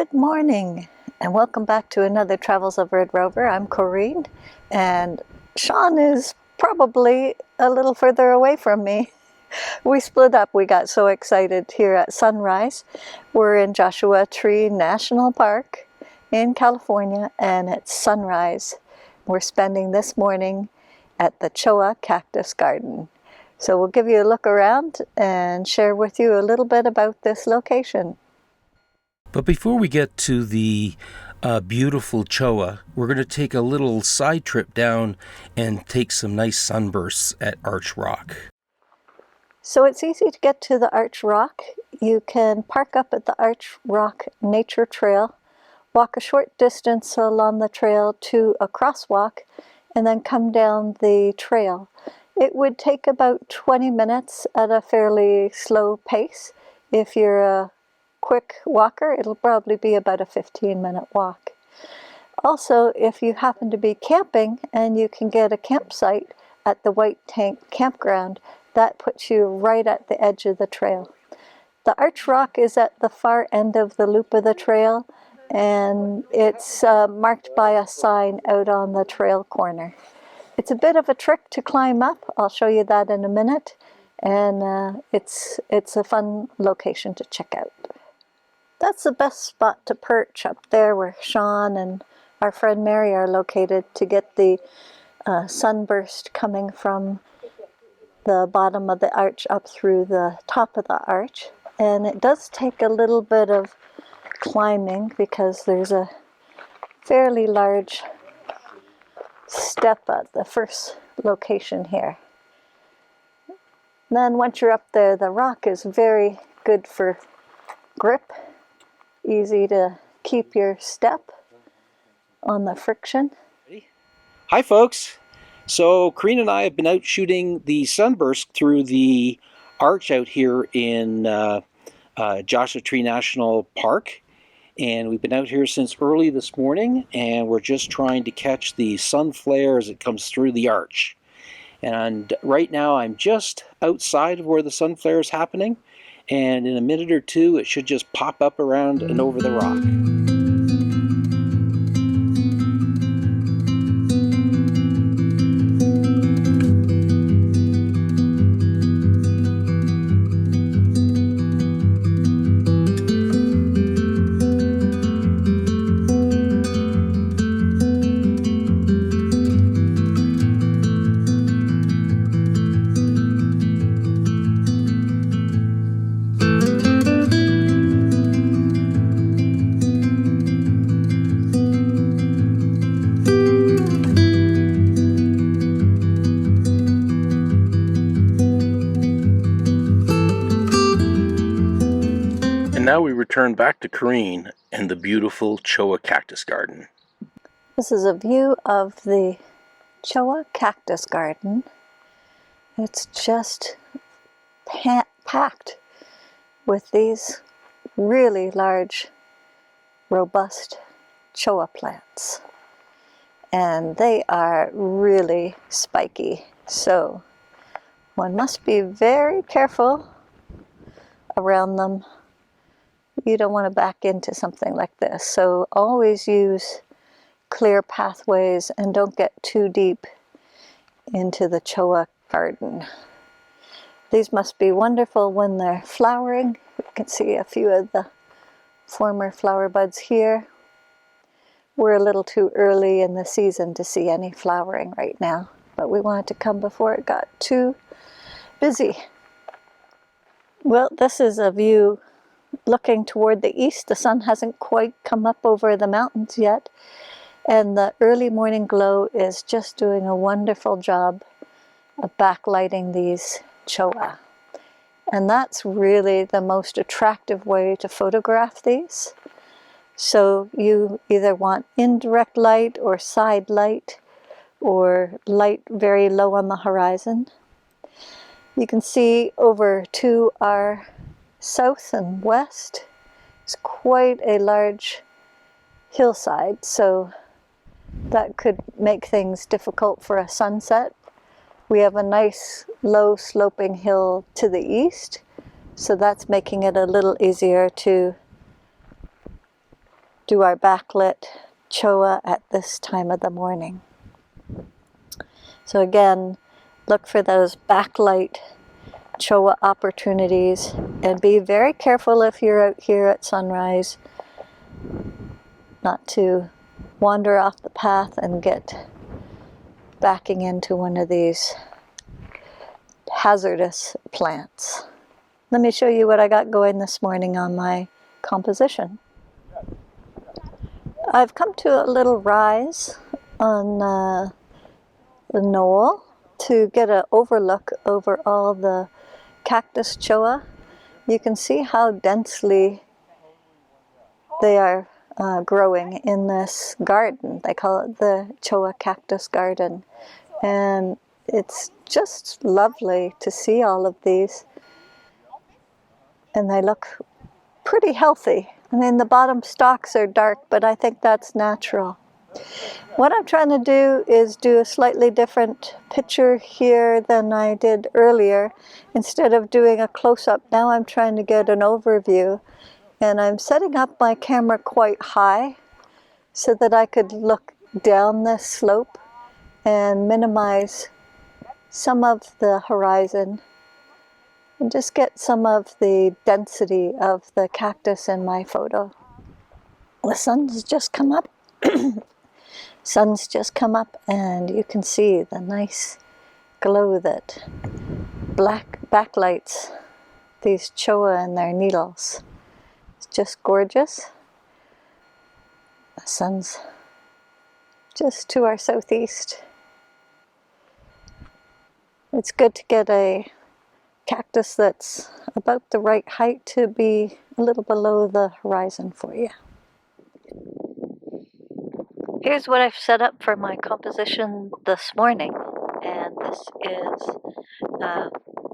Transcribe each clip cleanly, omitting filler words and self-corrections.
Good morning and welcome back to another Travels of Red Rover. I'm Corinne and Shawn is probably a little further away from me. We split up. We got so excited here at sunrise. We're in Joshua Tree National Park in California and it's sunrise. We're spending this morning at the Cholla Cactus Garden. So we'll give you a look around and share with you a little bit about this location. But before we get to the beautiful Cholla, we're going to take a little side trip down and take some nice sunbursts at Arch Rock. So it's easy to get to the Arch Rock. You can park up at the Arch Rock Nature Trail, walk a short distance along the trail to a crosswalk, and then come down the trail. It would take about 20 minutes at a fairly slow pace. If you're a quick walker, it'll probably be about a 15-minute walk. Also, if you happen to be camping and you can get a campsite at the White Tank Campground, that puts you right at the edge of the trail. The Arch Rock is at the far end of the loop of the trail, and it's marked by a sign out on the trail corner. It's a bit of a trick to climb up. I'll show you that in a minute, and it's a fun location to check out. That's the best spot to perch, up there where Shawn and our friend Mary are located, to get the sunburst coming from the bottom of the arch up through the top of the arch. And it does take a little bit of climbing because there's a fairly large step at the first location here. Then once you're up there, the rock is very good for grip. Easy to keep your step on the friction. Hi folks! So Corinne and I have been out shooting the sunburst through the arch out here in Joshua Tree National Park. And we've been out here since early this morning, and we're just trying to catch the sun flare as it comes through the arch. And right now I'm just outside of where the sun flare is happening, and in a minute or two it should just pop up around and over the rock. And now we return back to Corinne and the beautiful Cholla Cactus Garden. This is a view of the Cholla Cactus Garden. It's just packed with these really large, robust cholla plants. And they are really spiky, so one must be very careful around them. You don't want to back into something like this, so always use clear pathways and don't get too deep into the Cholla garden. These must be wonderful when they're flowering. You can see a few of the former flower buds here. We're a little too early in the season to see any flowering right now, but we wanted to come before it got too busy. Well, this is a view looking toward the east. The sun hasn't quite come up over the mountains yet, and the early morning glow is just doing a wonderful job of backlighting these cholla. And that's really the most attractive way to photograph these. So you either want indirect light or side light or light very low on the horizon. You can see over to our south and west is quite a large hillside, so that could make things difficult for a sunset. We have a nice low sloping hill to the east, so that's making it a little easier to do our backlit Cholla at this time of the morning. So again, look for those backlight Cholla opportunities, and be very careful if you're out here at sunrise not to wander off the path and get backing into one of these hazardous plants. Let me show you what I got going this morning on my composition. I've come to a little rise on the knoll to get an overlook over all the cactus cholla. You can see how densely they are growing in this garden. They call it the Cholla Cactus Garden. And it's just lovely to see all of these. And they look pretty healthy. I mean, the bottom stalks are dark, but I think that's natural. What I'm trying to do is do a slightly different picture here than I did earlier. Instead of doing a close-up, now I'm trying to get an overview. And I'm setting up my camera quite high so that I could look down this slope and minimize some of the horizon and just get some of the density of the cactus in my photo. The sun's just come up. Sun's just come up, and you can see the nice glow that backlights these cholla and their needles. It's just gorgeous. The sun's just to our southeast. It's good to get a cactus that's about the right height to be a little below the horizon for you. Here's what I've set up for my composition this morning, and this is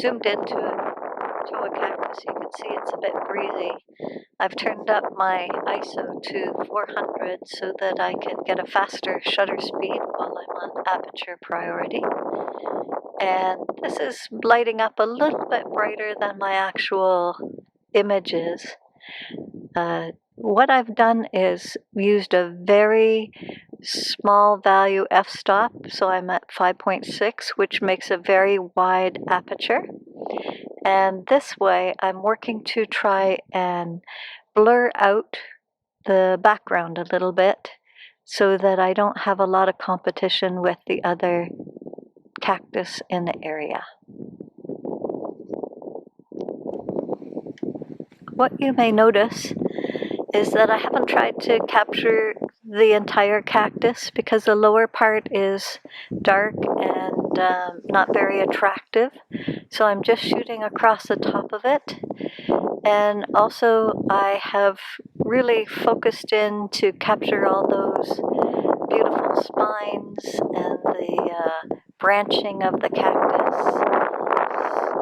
zoomed into a Cholla cactus. You can see it's a bit breezy. I've turned up my ISO to 400 so that I can get a faster shutter speed while I'm on aperture priority. And this is lighting up a little bit brighter than my actual images. What I've done is used a very small value f-stop, so I'm at 5.6, which makes a very wide aperture. And this way I'm working to try and blur out the background a little bit so that I don't have a lot of competition with the other cactus in the area. What you may notice is that I haven't tried to capture the entire cactus because the lower part is dark and not very attractive. So I'm just shooting across the top of it. And also I have really focused in to capture all those beautiful spines and the branching of the cactus.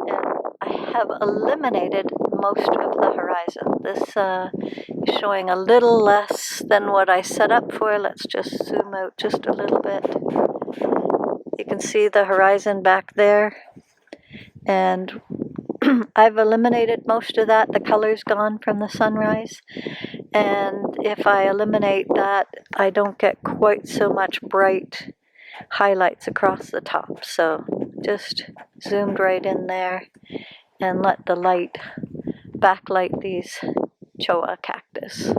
And I have eliminated most of the horizon. This is showing a little less than what I set up for. Let's just zoom out just a little bit. You can see the horizon back there. And I've eliminated most of that. The color's gone from the sunrise. And if I eliminate that, I don't get quite so much bright highlights across the top. So just zoomed right in there and let the light backlight these Cholla cactus.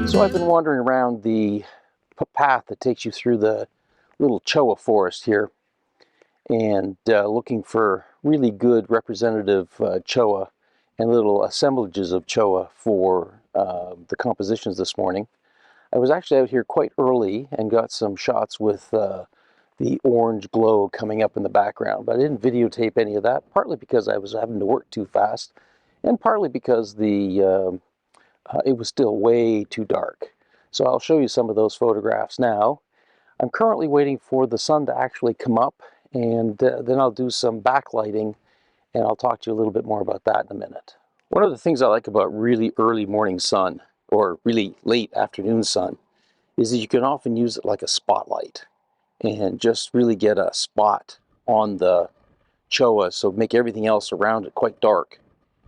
So I've been wandering around the path that takes you through the little Cholla forest here and looking for really good representative Cholla and little assemblages of Cholla for the compositions this morning. I was actually out here quite early and got some shots with the orange glow coming up in the background, but I didn't videotape any of that, partly because I was having to work too fast, and partly because it was still way too dark. So I'll show you some of those photographs now. I'm currently waiting for the sun to actually come up, and then I'll do some backlighting, and I'll talk to you a little bit more about that in a minute. One of the things I like about really early morning sun, or really late afternoon sun, is that you can often use it like a spotlight and just really get a spot on the Cholla, so make everything else around it quite dark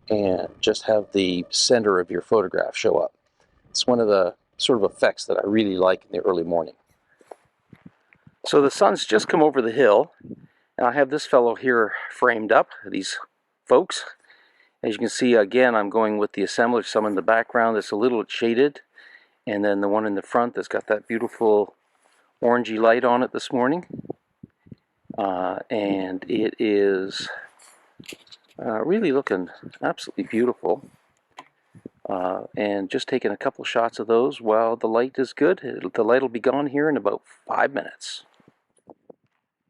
and just have the center of your photograph show up. It's one of the sort of effects that I really like in the early morning. So the sun's just come over the hill, and I have this fellow here framed up, these folks. As you can see, again, I'm going with the assemblage, some in the background that's a little shaded, and then the one in the front that's got that beautiful orangey light on it this morning. And it is really looking absolutely beautiful. And just taking a couple shots of those while the light is good. The light will be gone here in about 5 minutes.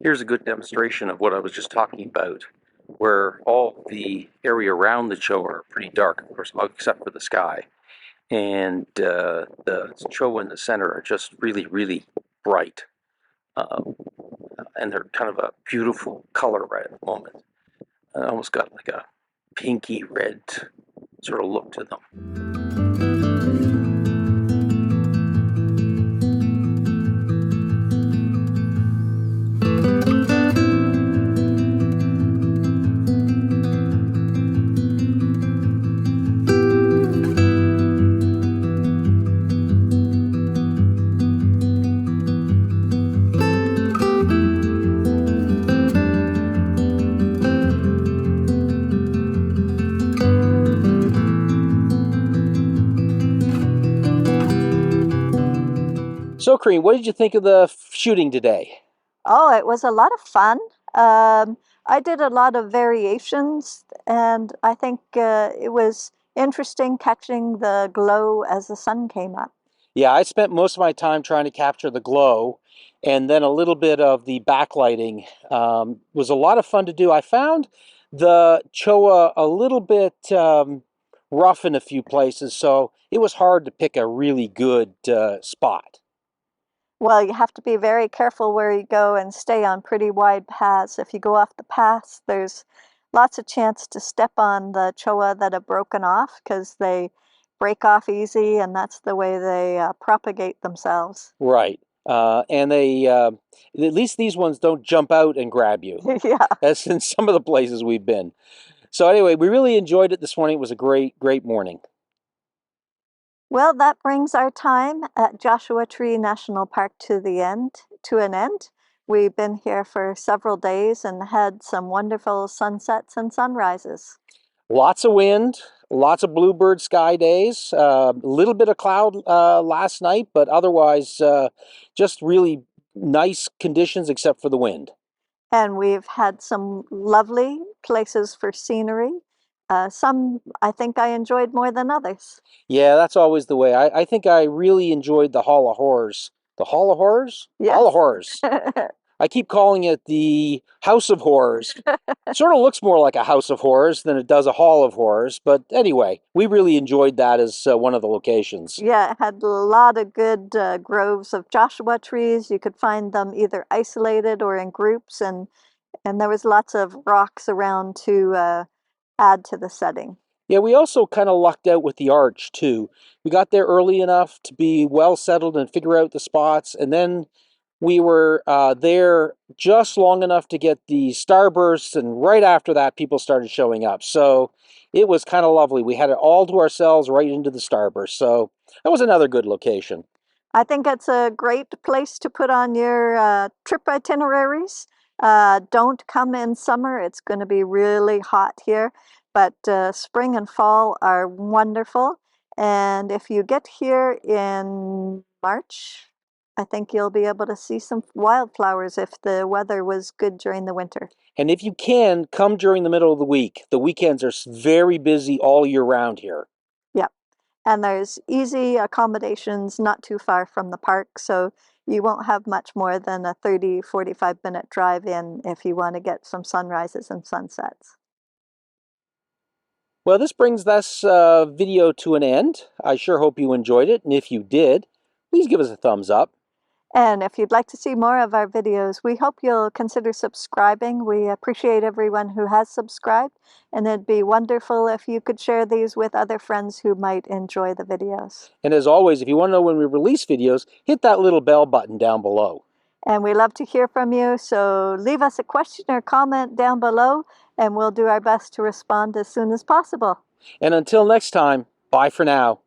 Here's a good demonstration of what I was just talking about, where all the area around the Cholla are pretty dark, of course, except for the sky. And the Cholla in the center are just really, really bright. And they're kind of a beautiful color right at the moment. Almost got like a pinky red sort of look to them. So, Corinne, what did you think of the shooting today? Oh, it was a lot of fun. I did a lot of variations, and I think it was interesting catching the glow as the sun came up. Yeah, I spent most of my time trying to capture the glow, and then a little bit of the backlighting. Was a lot of fun to do. I found the Cholla a little bit rough in a few places, so it was hard to pick a really good spot. Well, you have to be very careful where you go and stay on pretty wide paths. If you go off the paths, there's lots of chance to step on the cholla that have broken off because they break off easy, and that's the way they propagate themselves. Right. And at least these ones don't jump out and grab you, Yeah. as in some of the places we've been. So anyway, we really enjoyed it this morning. It was a great, great morning. Well, that brings our time at Joshua Tree National Park to an end. We've been here for several days and had some wonderful sunsets and sunrises. Lots of wind, lots of bluebird sky days, a little bit of cloud last night, but otherwise just really nice conditions except for the wind. And we've had some lovely places for scenery. Some I think I enjoyed more than others. Yeah, that's always the way. I think I really enjoyed the Hall of Horrors. The Hall of Horrors? Hall of Yes. Horrors. I keep calling it the House of Horrors. Sort of looks more like a House of Horrors than it does a Hall of Horrors, but anyway, we really enjoyed that as one of the locations. Yeah, it had a lot of good groves of Joshua trees. You could find them either isolated or in groups, and there was lots of rocks around to add to the setting. Yeah, we also kind of lucked out with the arch too. We got there early enough to be well settled and figure out the spots, and then we were there just long enough to get the starbursts, and right after that, people started showing up. So it was kind of lovely. We had it all to ourselves right into the starburst. So that was another good location. I think it's a great place to put on your trip itineraries. Don't come in summer, it's going to be really hot here, but spring and fall are wonderful. And if you get here in March, I think you'll be able to see some wildflowers if the weather was good during the winter. And if you can, come during the middle of the week. The weekends are very busy all year round here. Yep. And there's easy accommodations not too far from the park, so you won't have much more than a 30-45 minute drive in if you want to get some sunrises and sunsets. Well, this brings this video to an end. I sure hope you enjoyed it, and if you did, please give us a thumbs up. And if you'd like to see more of our videos, we hope you'll consider subscribing. We appreciate everyone who has subscribed, and it'd be wonderful if you could share these with other friends who might enjoy the videos. And as always, if you want to know when we release videos, hit that little bell button down below. And we love to hear from you, so leave us a question or comment down below, and we'll do our best to respond as soon as possible. And until next time, bye for now.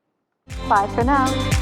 Bye for now.